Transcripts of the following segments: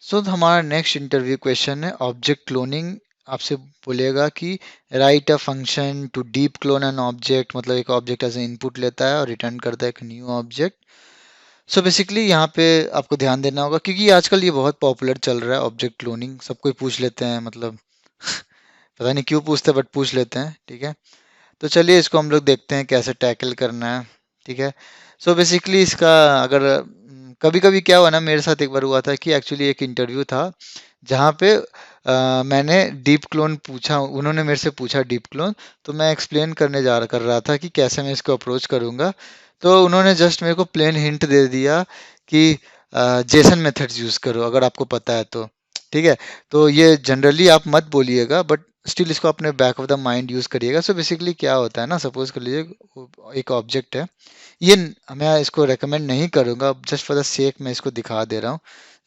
हमारा next interview question है object cloning. आपसे बोलेगा कि write a function to deep clone an object, मतलब एक ऑब्जेक्ट एज इनपुट लेता है और रिटर्न करता है एक न्यू ऑब्जेक्ट। बेसिकली यहाँ पे आपको ध्यान देना होगा क्योंकि आजकल ये बहुत पॉपुलर चल रहा है ऑब्जेक्ट क्लोनिंग, सब कोई पूछ लेते हैं, मतलब पता नहीं क्यों पूछते हैं बट पूछ लेते हैं। ठीक है, तो चलिए इसको हम लोग देखते हैं कैसे टैकल करना है। ठीक है, बेसिकली इसका अगर कभी कभी क्या हुआ ना, मेरे साथ एक बार हुआ था कि एक्चुअली एक इंटरव्यू था जहाँ पे मैंने डीप क्लोन पूछा, उन्होंने मेरे से पूछा डीप क्लोन, तो मैं एक्सप्लेन कर रहा था कि कैसे मैं इसको अप्रोच करूँगा। तो उन्होंने जस्ट मेरे को प्लेन हिंट दे दिया कि जेसन मेथड्स यूज़ करो अगर आपको पता है तो। ठीक है, तो ये जनरली आप मत बोलिएगा बट स्टिल इसको अपने back of the mind use करिएगा। बेसिकली क्या होता है ना, सपोज कर लीजिए एक ऑब्जेक्ट है, ये मैं इसको रेकमेंड नहीं करूँगा, जस्ट फॉर द सेक मैं इसको दिखा दे रहा हूँ।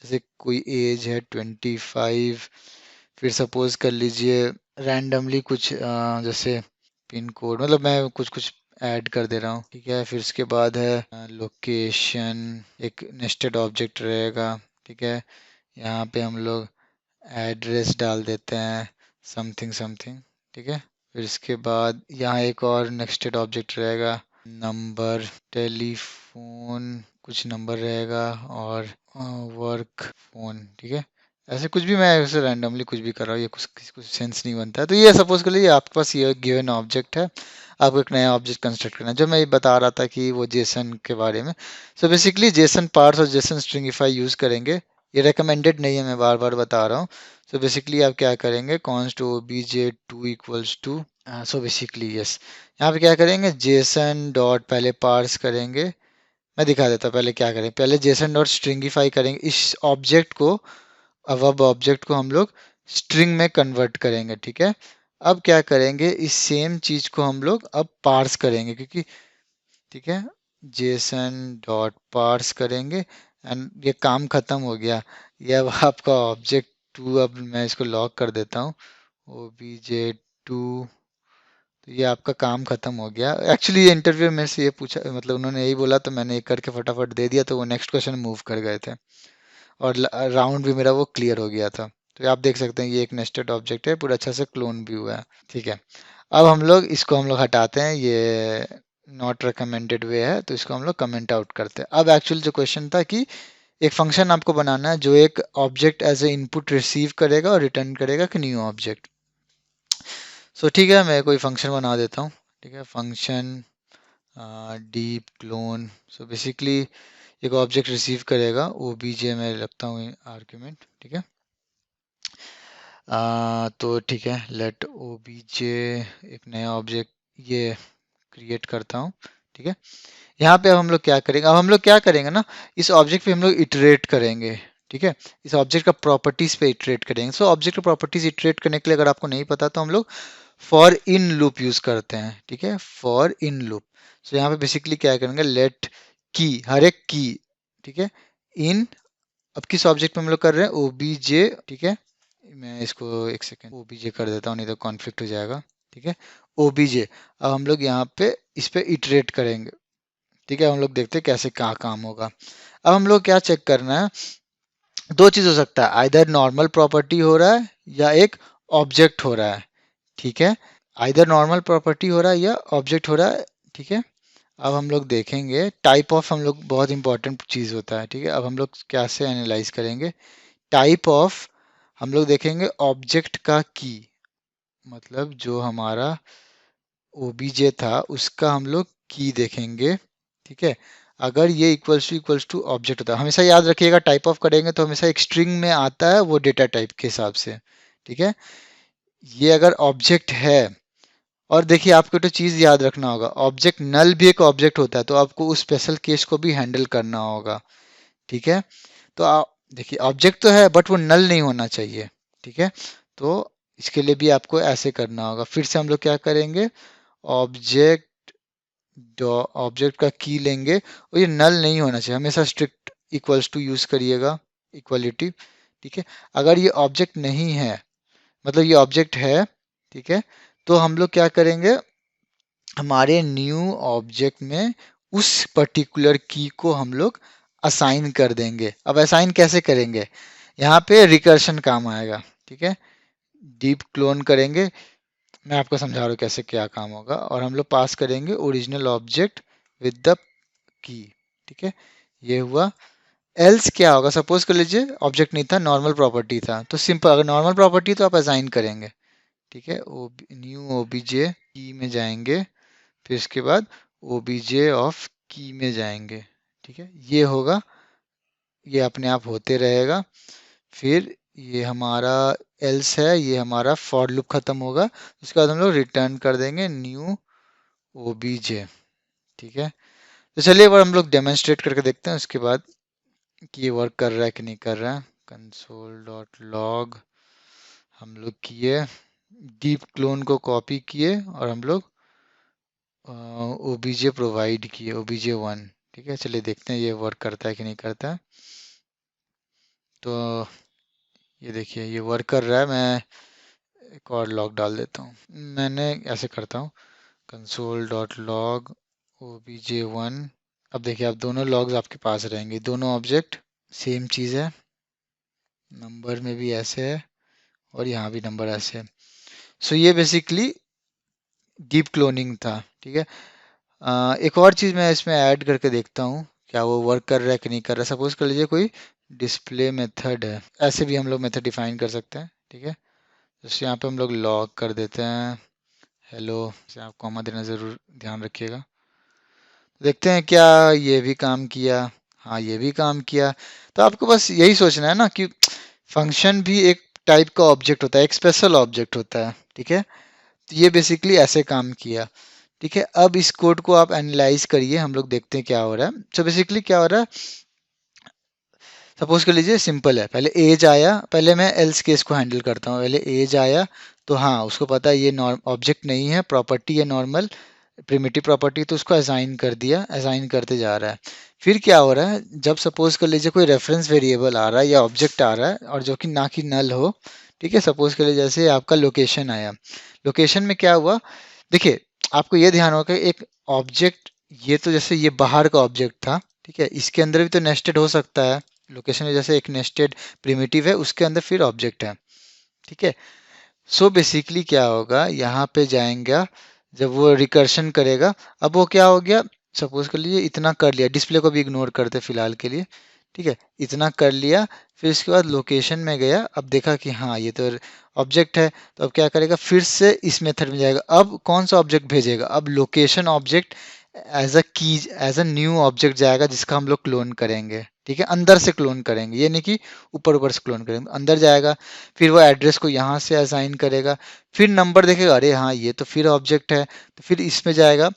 जैसे कोई एज है 25, फिर सपोज कर लीजिए रैंडमली कुछ जैसे पिन कोड, मतलब मैं कुछ कुछ ऐड कर दे रहा हूँ। ठीक है, फिर उसके बाद है लोकेशन, एक नेस्टेड ऑब्जेक्ट रहेगा। ठीक है, यहाँ पे हम लोग एड्रेस डाल देते हैं, समथिंग समथिंग। ठीक है, फिर इसके बाद यहाँ एक और नेक्स्टेड ऑब्जेक्ट रहेगा, नंबर, टेलीफोन, कुछ नंबर रहेगा, और वर्क फोन। ठीक है, ऐसे कुछ भी मैं ऐसे रैंडमली कुछ भी कर रहा हूँ, ये कुछ किसी को सेंस नहीं बनता है। तो ये सपोज कर लीजिए आपके पास ये गिवन ऑब्जेक्ट है, आपको एक नया ऑब्जेक्ट कंस्ट्रक्ट करना है, जो मैं ये बता रहा था कि वो जेसन के बारे में। बेसिकली जेसन पार्ट्स और जेसन स्ट्रिंगिफाई यूज करेंगे, ये रेकमेंडेड नहीं है, मैं बार बार बता रहा हूँ। बेसिकली आप क्या करेंगे, const obj2 equals to, basically yes, यहाँ पे क्या करेंगे, जेसन डॉट पहले पार्स करेंगे। मैं दिखा देता हूँ पहले क्या करें, पहले जेसन डॉट स्ट्रिंगिफाई करेंगे इस ऑब्जेक्ट को, अब ऑब्जेक्ट को हम लोग स्ट्रिंग में कन्वर्ट करेंगे। ठीक है, अब क्या करेंगे, इस सेम चीज को हम लोग अब पार्स करेंगे, क्योंकि ठीक है, जेसन डॉट पार्स करेंगे एंड ये काम खत्म हो गया। ये अब आपका ऑब्जेक्ट टू, अब मैं इसको लॉक कर देता हूँ obj2, तो ये आपका काम खत्म हो गया। एक्चुअली ये इंटरव्यू में से ये पूछा, मतलब उन्होंने यही बोला तो मैंने एक करके फटाफट दे दिया, तो वो नेक्स्ट क्वेश्चन मूव कर गए थे और राउंड भी मेरा वो क्लियर हो गया था। तो आप देख सकते हैं ये एक नेस्टेड ऑब्जेक्ट है, पूरा अच्छा से क्लोन भी हुआ है। ठीक है, अब हम लोग हटाते हैं, ये नॉट रिकमेंडेड वे है, तो इसको हम लोग कमेंट आउट करते हैं। अब एक्चुअल जो क्वेश्चन था कि एक फंक्शन आपको बनाना है जो एक object as a input receive करेगा और रिटर्न करेगा कि न्यू ऑब्जेक्ट। ठीक है, मैं कोई फंक्शन बना देता हूँ। ठीक है, फंक्शन डीप क्लोन। बेसिकली एक ऑब्जेक्ट रिसीव करेगा, obj में रखता हूँ आर्ग्यूमेंट। ठीक है, तो ठीक है, लेट obj एक नया ऑब्जेक्ट ये क्रिएट करता हूँ। ठीक है, यहाँ पे अब हम लोग क्या करेंगे, अब हम लोग क्या करेंगे ना, इस ऑब्जेक्ट पे हम लोग इटरेट करेंगे। ठीक है, इस ऑब्जेक्ट का प्रॉपर्टीज पे इटरेट करेंगे। ऑब्जेक्ट का प्रॉपर्टीज इटरेट करने के लिए अगर आपको नहीं पता तो हम लोग फॉर इन लूप यूज करते हैं। ठीक है, फॉर इन लूप। यहाँ पे बेसिकली क्या करेंगे, लेट की, हर एक की, ठीक है, इन, अब किस ऑब्जेक्ट पे हम लोग कर रहे हैं, obj। ठीक है, मैं इसको एक सेकेंड obj कर देता हूँ, नहीं तो कॉन्फ्लिक्ट हो जाएगा। ठीक है, obj, अब हम लोग यहाँ पे इस पे इटरेट करेंगे। ठीक है, हम लोग देखते हैं कैसे क्या काम होगा। अब हम लोग क्या चेक करना है, दो चीज हो सकता है, आइदर नॉर्मल प्रॉपर्टी हो रहा है या एक ऑब्जेक्ट हो रहा है। ठीक है, आइदर नॉर्मल प्रॉपर्टी हो रहा है या ऑब्जेक्ट हो रहा है। ठीक है, अब हम लोग देखेंगे टाइप ऑफ, हम लोग बहुत इंपॉर्टेंट चीज होता है। ठीक है, अब हम लोग कैसे एनालाइज करेंगे टाइप ऑफ, हम लोग देखेंगे ऑब्जेक्ट का की, मतलब जो हमारा obj था उसका हम लोग की देखेंगे। ठीक है, अगर ये इक्वल्स टू ऑब्जेक्ट होता है, हमेशा याद रखिएगा टाइप ऑफ करेंगे तो हमेशा एक स्ट्रिंग में आता है वो डेटा टाइप के हिसाब से। ठीक है, ये अगर ऑब्जेक्ट है, और देखिए आपको तो चीज याद रखना होगा, ऑब्जेक्ट नल भी एक ऑब्जेक्ट होता है, तो आपको उस स्पेशल केस को भी हैंडल करना होगा। ठीक है, तो आप देखिए ऑब्जेक्ट तो है बट वो नल नहीं होना चाहिए। ठीक है, तो इसके लिए भी आपको ऐसे करना होगा। फिर से हम लोग क्या करेंगे, ऑब्जेक्ट ऑब्जेक्ट का की लेंगे और ये नल नहीं होना चाहिए, हमेशा स्ट्रिक्ट इक्वल्स टू यूज करिएगा, इक्वलिटी। ठीक है, अगर ये ऑब्जेक्ट नहीं है, मतलब ये ऑब्जेक्ट है, ठीक है, तो हम लोग क्या करेंगे, हमारे न्यू ऑब्जेक्ट में उस पर्टिकुलर की को हम लोग असाइन कर देंगे। अब असाइन कैसे करेंगे, यहाँ पे रिकर्शन काम आएगा, ठीक है। डीप क्लोन करेंगे, मैं आपको समझा रहा हूँ कैसे क्या काम होगा, और हम लोग पास करेंगे original object with the key, ठीक है। ये हुआ। एल्स क्या होगा, सपोज कर लीजिए ऑब्जेक्ट नहीं था, नॉर्मल प्रॉपर्टी था, तो सिंपल, अगर नॉर्मल प्रॉपर्टी तो आप असाइन करेंगे, ठीक है। न्यू ओबीजे की में जाएंगे, फिर इसके बाद ओबीजे ऑफ की में जाएंगे, ठीक है। ये होगा, ये अपने आप होते रहेगा। फिर ये हमारा एल्स है, ये हमारा फॉर लूप खत्म होगा, उसके बाद हम लोग रिटर्न कर देंगे न्यू ओबीजे, ठीक है। तो चलिए एक बार हम लोग डेमोन्स्ट्रेट करके देखते हैं उसके बाद कि ये वर्क कर रहा है कि नहीं कर रहा है। कंसोल डॉट लॉग हम लोग किए, डीप क्लोन को कॉपी किए, और हम लोग ओबीजे प्रोवाइड किए, ओबीजे वन, ठीक है। चलिए देखते हैं ये वर्क करता है कि नहीं करता है। तो ये देखिए ये वर्क कर रहा है। मैं एक और लॉग डाल देता हूँ, मैंने ऐसे करता हूँ, console dot log OBJ one. अब देखिए, अब दोनों लॉग्स आपके पास रहेंगे, दोनों ऑब्जेक्ट सेम चीज़ है, नंबर में भी ऐसे है और यहाँ भी नंबर ऐसे है। सो ये बेसिकली डीप क्लोनिंग था, ठीक है। एक और चीज़ मैं इसमें ऐड करके देखता हूँ क्या वो वर्क कर रहा है कि नहीं कर रहा है। सपोज कर लीजिए कोई डिस्प्ले मेथड है, ऐसे भी हम लोग मेथड डिफाइन कर सकते हैं, ठीक है। जैसे यहाँ पे हम लोग लॉग कर देते हैं हेलो, से आप कॉमा देना ज़रूर ध्यान रखिएगा। देखते हैं क्या ये भी काम किया, हाँ ये भी काम किया। तो आपको बस यही सोचना है ना कि फंक्शन भी एक टाइप का ऑब्जेक्ट होता है, एक स्पेशल ऑब्जेक्ट होता है, ठीक है। तो ये बेसिकली ऐसे काम किया, ठीक है। अब इस कोड को आप एनालाइज करिए, हम लोग देखते हैं क्या हो रहा है। तो बेसिकली क्या हो रहा है, सपोज कर लीजिए सिंपल है, पहले एज आया, पहले मैं एल्स केस को हैंडल करता हूँ। पहले एज आया तो हाँ उसको पता है ये ऑब्जेक्ट नहीं है, प्रॉपर्टी है नॉर्मल प्रिमिटिव प्रॉपर्टी, तो उसको असाइन कर दिया, असाइन करते जा रहा है। फिर क्या हो रहा है, जब सपोज कर लीजिए कोई रेफरेंस वेरिएबल आ रहा है या ऑब्जेक्ट आ रहा है और जो कि ना कि नल हो, ठीक है। सपोज कर लीजिए जैसे आपका लोकेशन आया, लोकेशन में क्या हुआ, देखिए आपको ये ध्यान होगा कि एक ऑब्जेक्ट, ये तो जैसे ये बाहर का ऑब्जेक्ट था, ठीक है, इसके अंदर भी तो नेस्टेड हो सकता है। लोकेशन में जैसे एक नेस्टेड प्रिमिटिव है, उसके अंदर फिर ऑब्जेक्ट है, ठीक है। सो बेसिकली क्या होगा, यहाँ पे जाएंगे, जब वो रिकर्शन करेगा, अब वो क्या हो गया, सपोज कर लीजिए इतना कर लिया, डिस्प्ले को भी इग्नोर करते फिलहाल के लिए, ठीक है, इतना कर लिया। फिर इसके बाद लोकेशन में गया, अब देखा कि हाँ ये तो ऑब्जेक्ट है, तो अब क्या करेगा, फिर से इस मेथड में जाएगा। अब कौन सा ऑब्जेक्ट भेजेगा, अब लोकेशन ऑब्जेक्ट एज अ की, एज अ न्यू ऑब्जेक्ट जाएगा जिसका हम लोग क्लोन करेंगे, ठीक है। अंदर से क्लोन करेंगे, ये नहीं कि ऊपर ऊपर से क्लोन करेंगे, अंदर जाएगा। फिर वो एड्रेस को यहाँ से असाइन करेगा, फिर नंबर देखेगा, अरे हाँ ये तो फिर ऑब्जेक्ट है, तो फिर इसमें जाएगा,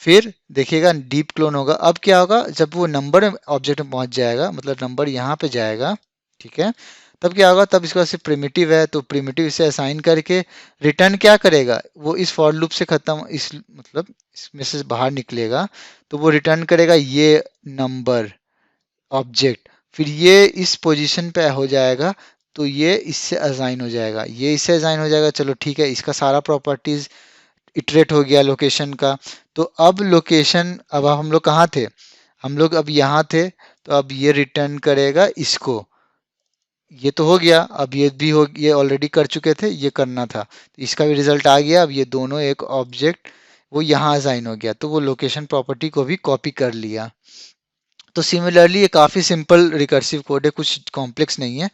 फिर देखिएगा डीप क्लोन होगा। अब क्या होगा, जब वो नंबर ऑब्जेक्ट में पहुंच जाएगा, मतलब नंबर यहाँ पे जाएगा, ठीक है, तब क्या होगा, तब इसके पास सिर्फ प्रिमिटिव है, तो प्रिमिटिव इसे असाइन करके रिटर्न क्या करेगा, वो इस फॉर लूप से खत्म, इस मतलब इसमें से बाहर निकलेगा, तो वो रिटर्न करेगा ये नंबर ऑब्जेक्ट, फिर ये इस पोजीशन पे हो जाएगा, तो ये इससे असाइन हो जाएगा, ये इससे असाइन हो जाएगा। चलो ठीक है, इसका सारा प्रॉपर्टीज इटरेट हो गया लोकेशन का। तो अब लोकेशन, अब हम लोग कहाँ थे, हम लोग अब यहाँ थे, तो अब ये रिटर्न करेगा इसको, ये तो हो गया, अब ये भी हो, ये ऑलरेडी कर चुके थे, ये करना था, तो इसका भी रिजल्ट आ गया। अब ये दोनों एक ऑब्जेक्ट वो यहाँ असाइन हो गया, तो वो लोकेशन प्रॉपर्टी को भी कॉपी कर लिया। तो सिमिलरली ये काफ़ी सिंपल रिकर्सिव कोड है, कुछ कॉम्प्लेक्स नहीं है।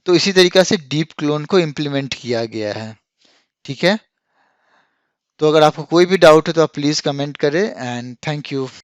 तो इसी तरीका से डीप क्लोन को इम्प्लीमेंट किया गया है, ठीक है। तो अगर आपको कोई भी डाउट है तो आप प्लीज़ कमेंट करें, एंड थैंक यू।